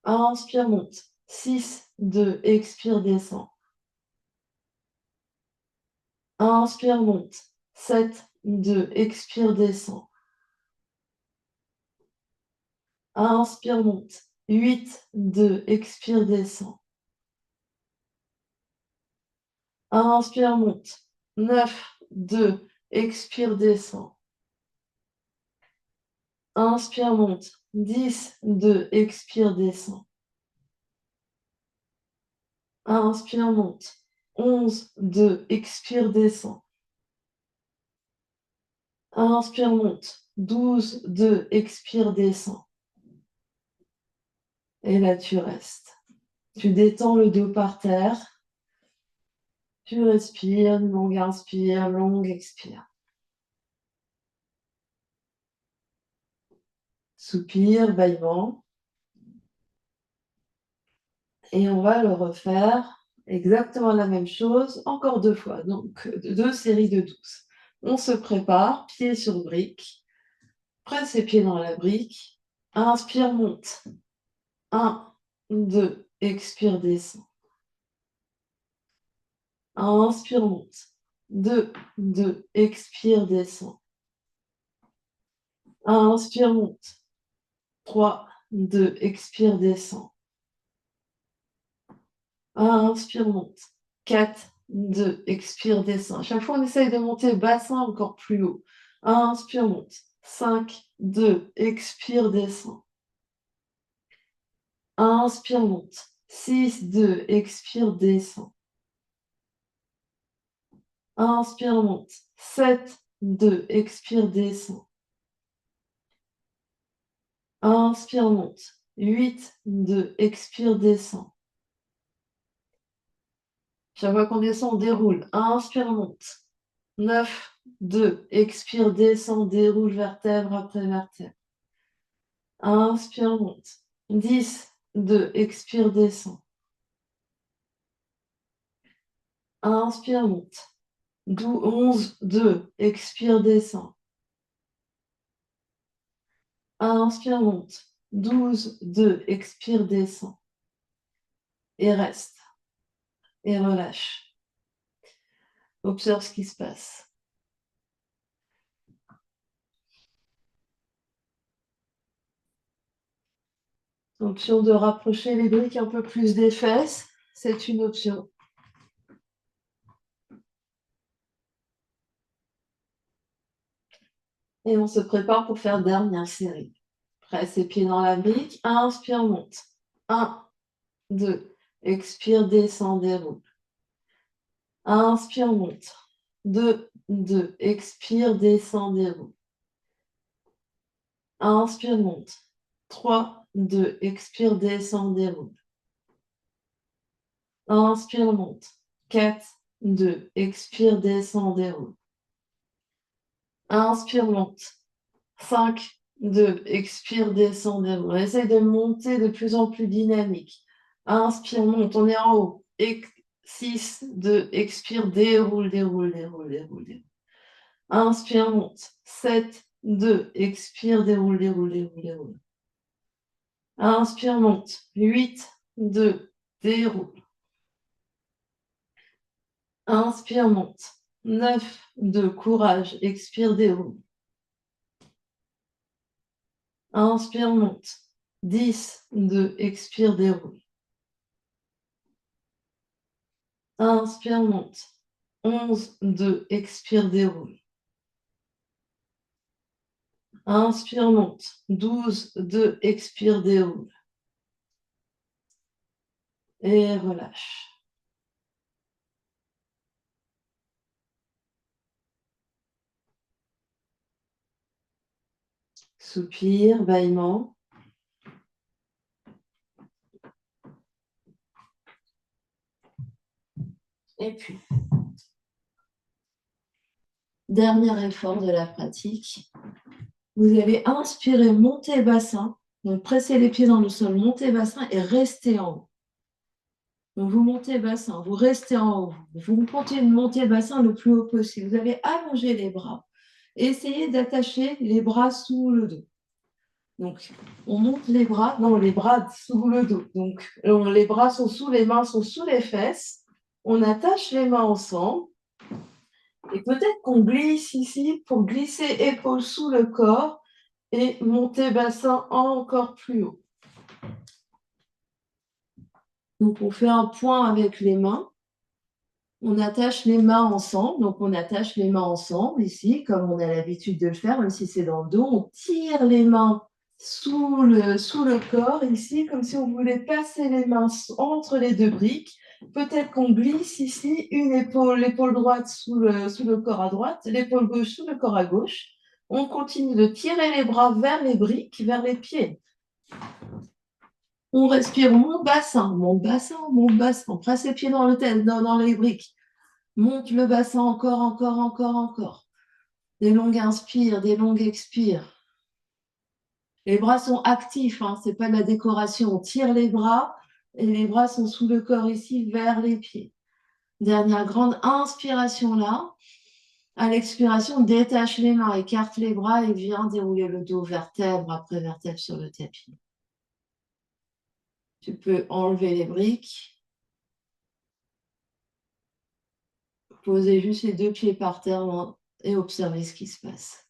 Inspire, monte. 6, 2, expire, descend. Inspire, monte. 7, 2, expire, descend. Inspire, monte. 8, 2, expire, descend. Inspire, monte. 9, 2, expire, descend. Inspire, monte. 10, 2, expire, descend. Inspire, monte. 11, 2, expire, descend. Inspire, monte. 12, 2, expire, descend. Et là, tu restes. Tu détends le dos par terre. Tu respires, longue inspire, longue expire. Soupir, bâillement. Et on va le refaire exactement la même chose, encore 2 fois, donc 2 séries de 12. On se prépare, pied sur brique, presse ses pieds dans la brique, inspire, monte. 1, 2, expire, descend. Inspire, monte. 2, 2, expire, descend. Inspire, monte. 3, 2, expire, descend. Inspire, monte. 4, 2, expire, descend. À chaque fois, on essaye de monter bassin encore plus haut. Inspire, monte. 5, 2, expire, descend. Inspire, monte. 6, 2, expire, descend. Inspire, monte. 7, 2, expire, descend. Inspire, monte. 8, 2, expire, descend. Chaque fois qu'on descend, on déroule. Inspire, monte. 9, 2, expire, descend, déroule vertèbre après vertèbre. Inspire, monte. 10, 2, expire, descend. Inspire, monte. 11, 2, expire, descend. Inspire, monte. 12, 2, expire, descend. Et reste. Et relâche. Observe ce qui se passe. Option de rapprocher les briques un peu plus des fesses, c'est une option. Et on se prépare pour faire dernière série. Presse les pieds dans la brique, inspire, monte. 1, 2, expire, descend, déroule. Inspire, monte. 2, 2, expire, descend, déroule. Inspire, monte. 3, 2, expire, descend, déroule. Inspire, monte. 4, 2, expire, descend, déroule. Inspire, monte. 5, 2, expire, descend, déroule. On essaye de monter de plus en plus dynamique. Inspire, monte, on est en haut. 6, 2, expire, déroule, déroule, déroule, déroule, déroule. Inspire, monte. 7, 2, expire, déroule, déroule, déroule, déroule. Inspire, monte. 8, 2, déroule. Inspire, monte. 9, 2, courage, expire, déroule. Inspire, monte. 10, 2, expire, déroule. Inspire, monte. 11, 2, expire, déroule. Inspire, monte. 12, 2, expire, déroule. Et relâche. Soupir, bâillement. Et puis, dernier effort de la pratique. Vous allez inspirer, monter bassin. Donc, pressez les pieds dans le sol, montez bassin et restez en haut. Donc, vous montez bassin, vous restez en haut. Vous continuez de monter bassin le plus haut possible. Vous allez allonger les bras. Et essayez d'attacher les bras sous le dos. Donc, on monte les bras, non, les bras sous le dos. Donc, les bras sont sous, les mains sont sous les fesses. On attache les mains ensemble. Et peut-être qu'on glisse ici pour glisser épaules sous le corps et monter bassin encore plus haut. Donc, on fait un point avec les mains. On attache les mains ensemble. Donc, on attache les mains ensemble ici, comme on a l'habitude de le faire, même si c'est dans le dos. On tire les mains sous le corps ici, comme si on voulait passer les mains entre les deux briques. Peut-être qu'on glisse ici une épaule, l'épaule droite sous le corps à droite, l'épaule gauche sous le corps à gauche. On continue de tirer les bras vers les briques, vers les pieds. On respire, mon bassin, mon bassin, mon bassin. On presse les pieds dans les briques. Monte le bassin encore, encore, encore, encore. Des longues inspires, des longues expires. Les bras sont actifs, hein, ce n'est pas de la décoration. On tire les bras, et les bras sont sous le corps ici, vers les pieds. Dernière grande inspiration là. À l'expiration, détache les mains, écarte les bras et viens dérouler le dos vertèbre après vertèbre sur le tapis. Tu peux enlever les briques, poser juste les deux pieds par terre et observer ce qui se passe.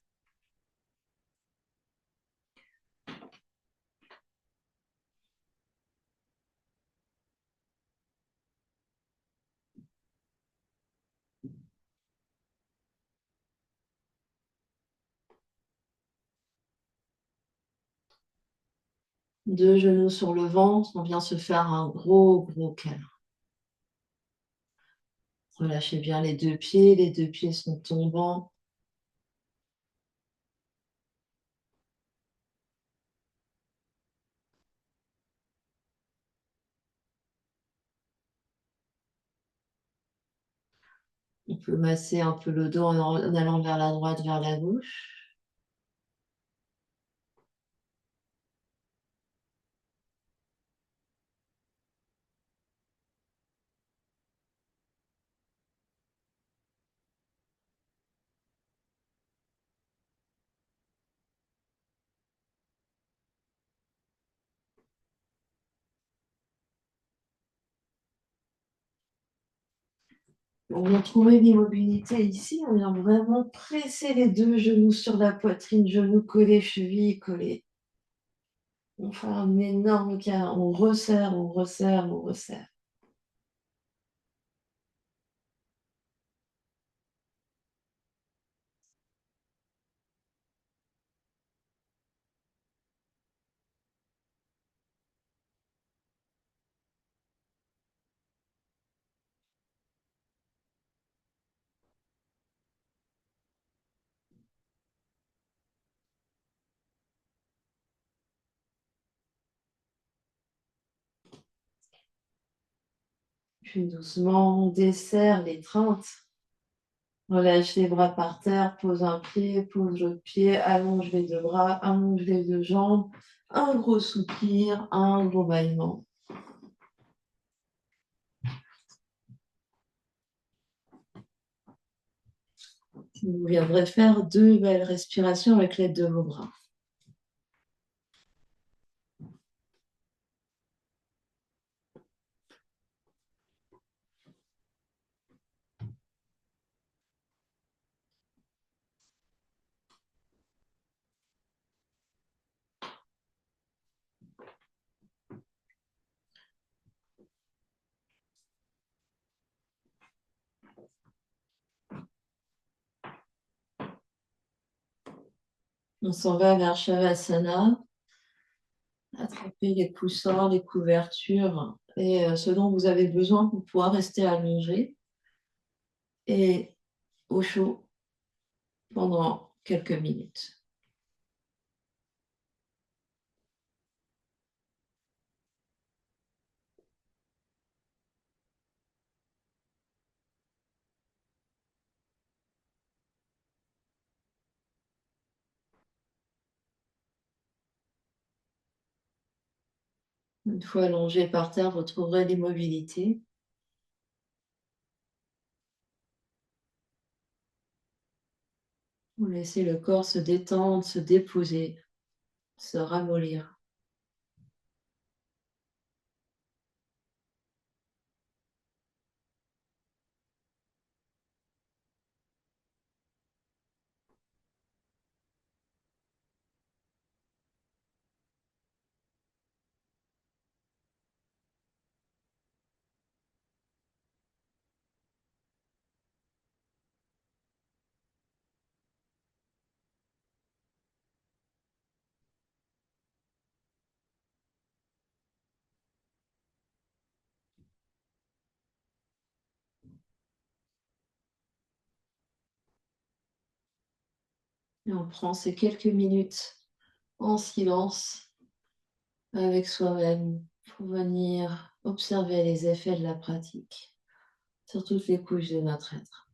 Deux genoux sur le ventre, on vient se faire un gros câlin. Relâchez bien les deux pieds sont tombants. On peut masser un peu le dos en allant vers la droite, vers la gauche. On vient trouver l'immobilité ici, on vient vraiment presser les deux genoux sur la poitrine, genoux collés, chevilles collées. On fait un énorme câlin, on resserre, on resserre, on resserre. Puis doucement, on desserre l'étreinte. Relâche les bras par terre, pose un pied, pose l'autre pied, allonge les deux bras, allonge les deux jambes. Un gros soupir, un gros bâillement. Vous viendrez faire deux belles respirations avec l'aide de vos bras. On s'en va vers Shavasana. Attrapez les coussins, les couvertures et ce dont vous avez besoin pour pouvoir rester allongé et au chaud pendant quelques minutes. Une fois allongé par terre, vous trouverez l'immobilité. Vous laissez le corps se détendre, se déposer, se ramollir. Et on prend ces quelques minutes en silence avec soi-même pour venir observer les effets de la pratique sur toutes les couches de notre être.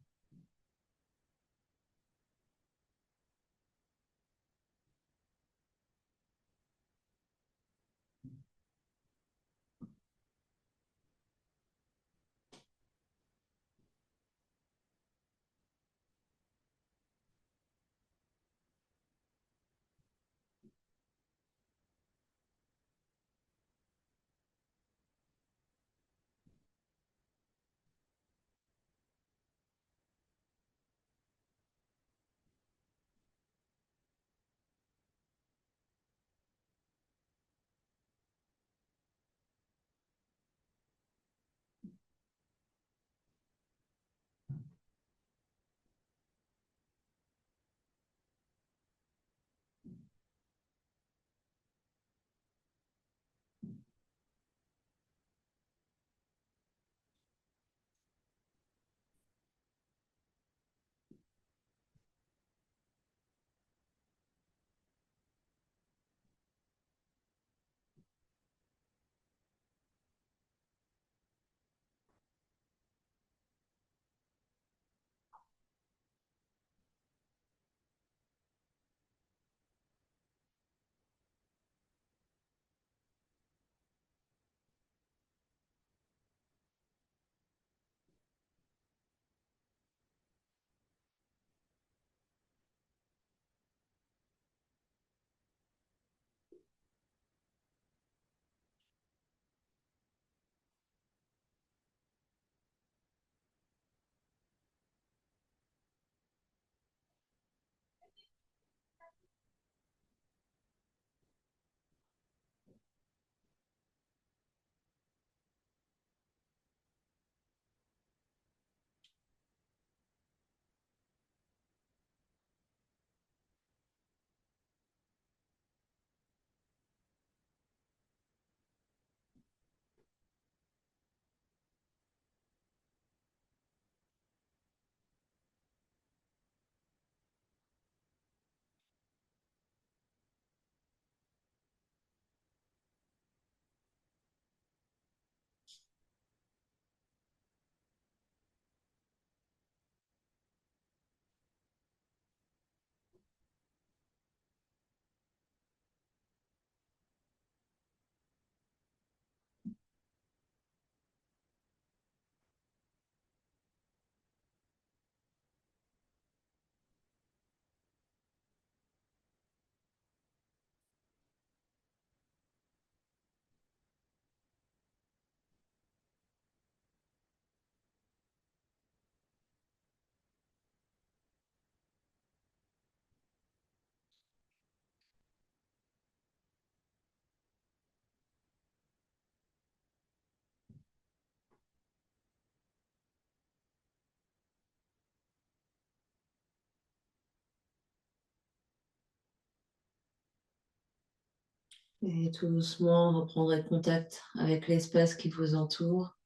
Et tout doucement, reprendrez contact avec l'espace qui vous entoure.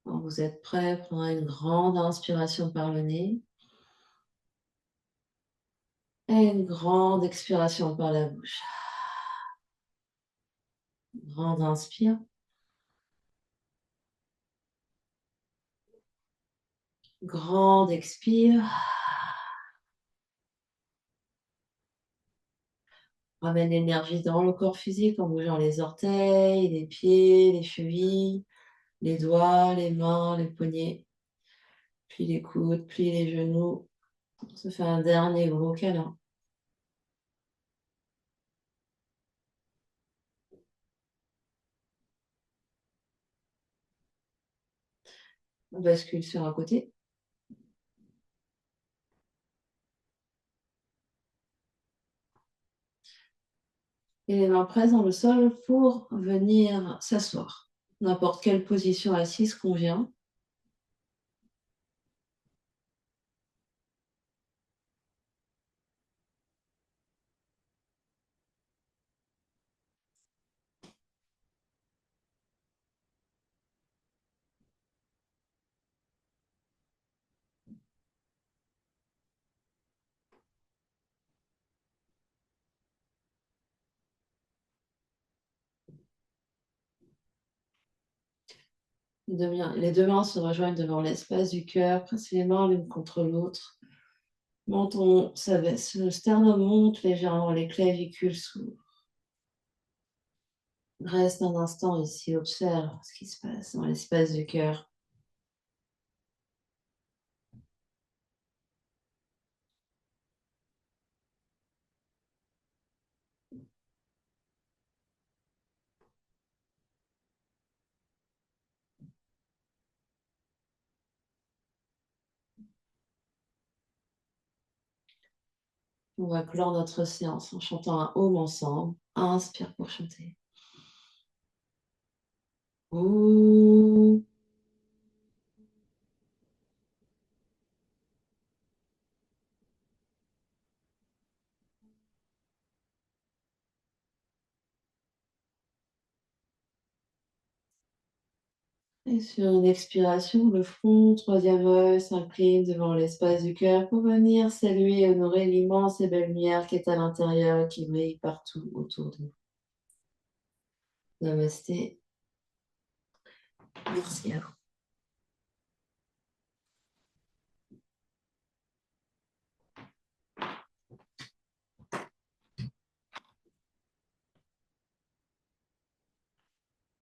Quand vous êtes prêt, prenez une grande inspiration par le nez et une grande expiration par la bouche. Grande inspire, grande expire. Ramène l'énergie dans le corps physique en bougeant les orteils, les pieds, les chevilles, les doigts, les mains, les poignets, puis les coudes, puis les genoux. On se fait un dernier gros câlin. On bascule sur un côté. Et les mains presses dans le sol pour venir s'asseoir. N'importe quelle position assise convient. Les deux mains se rejoignent devant l'espace du cœur. Pressez les mains l'une contre l'autre. Menton s'abaisse. Le sternum monte légèrement. Les clavicules s'ouvrent. Reste un instant ici. Observe ce qui se passe dans l'espace du cœur. On va clore notre séance en chantant un home ensemble. Inspire pour chanter. Ouh. Et sur une expiration, le front, troisième œil s'incline devant l'espace du cœur pour venir saluer et honorer l'immense et belle lumière qui est à l'intérieur et qui brille partout autour de nous. Namasté. Merci à vous.